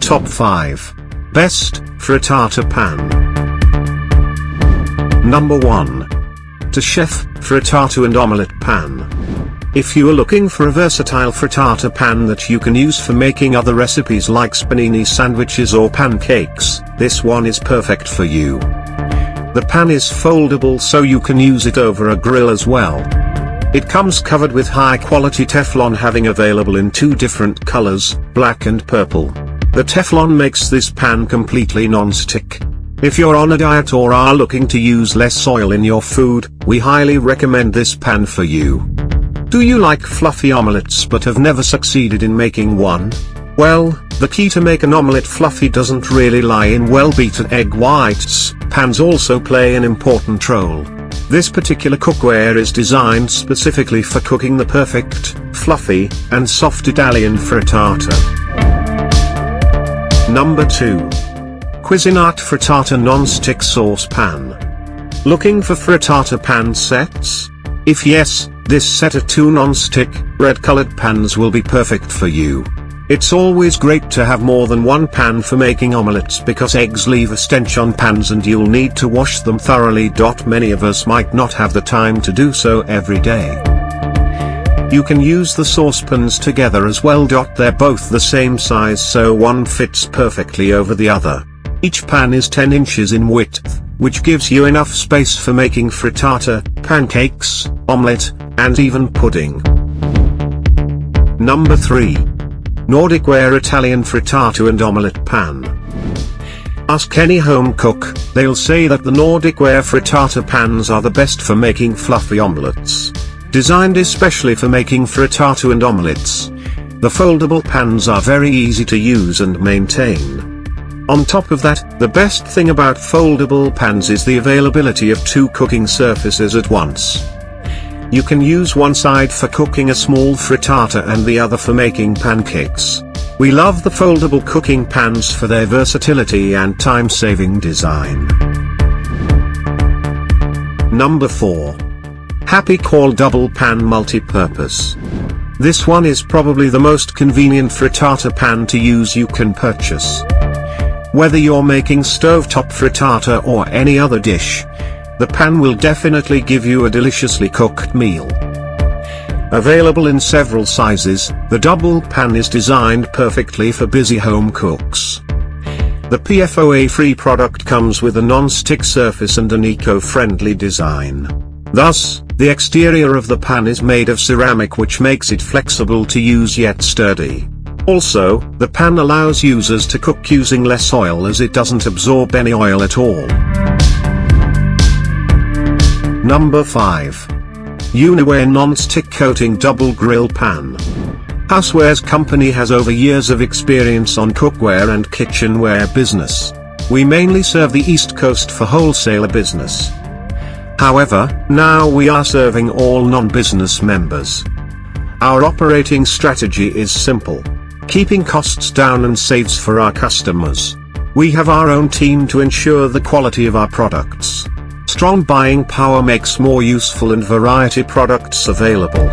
Top 5 Best Frittata Pan. Number 1. Chef Frittata and Omelette Pan. If you are looking for a versatile frittata pan that you can use for making other recipes like panini sandwiches or pancakes, this one is perfect for you. The pan is foldable so you can use it over a grill as well. It comes covered with high-quality Teflon, having available in 2 different colors, black and purple. The Teflon makes this pan completely non-stick. If you're on a diet or are looking to use less oil in your food, we highly recommend this pan for you. Do you like fluffy omelets but have never succeeded in making one? Well, the key to make an omelette fluffy doesn't really lie in well-beaten egg whites. Pans also play an important role. This particular cookware is designed specifically for cooking the perfect, fluffy, and soft Italian frittata. Number 2. Cuisinart Frittata Non-Stick Sauce Pan. Looking for frittata pan sets? If yes, this set of 2 non-stick, red-colored pans will be perfect for you. It's always great to have more than one pan for making omelettes because eggs leave a stench on pans and you'll need to wash them thoroughly. Many of us might not have the time to do so every day. You can use the saucepans together as well. They're both the same size so one fits perfectly over the other. Each pan is 10 inches in width, which gives you enough space for making frittata, pancakes, omelette, and even pudding. Number 3. Nordicware Italian Frittata and Omelette Pan. Ask any home cook, they'll say that the Nordicware frittata pans are the best for making fluffy omelettes. Designed especially for making frittata and omelettes, the foldable pans are very easy to use and maintain. On top of that, the best thing about foldable pans is the availability of 2 cooking surfaces at once. You can use one side for cooking a small frittata and the other for making pancakes. We love the foldable cooking pans for their versatility and time-saving design. Number 4. Happy Call Double Pan Multi-Purpose. This one is probably the most convenient frittata pan to use you can purchase. Whether you're making stovetop frittata or any other dish, the pan will definitely give you a deliciously cooked meal. Available in several sizes, the double pan is designed perfectly for busy home cooks. The Pfoa-free product comes with a non-stick surface and an eco-friendly design. Thus, the exterior of the pan is made of ceramic, which makes it flexible to use yet sturdy. Also, the pan allows users to cook using less oil as it doesn't absorb any oil at all. Number 5. Uniware Non-Stick Coating Double Grill Pan. Housewares company has over years of experience on cookware and kitchenware business. We mainly serve the East Coast for wholesaler business. However, now we are serving all non-business members. Our operating strategy is simple: keeping costs down and saves for our customers. We have our own team to ensure the quality of our products. Strong buying power makes more useful and variety products available.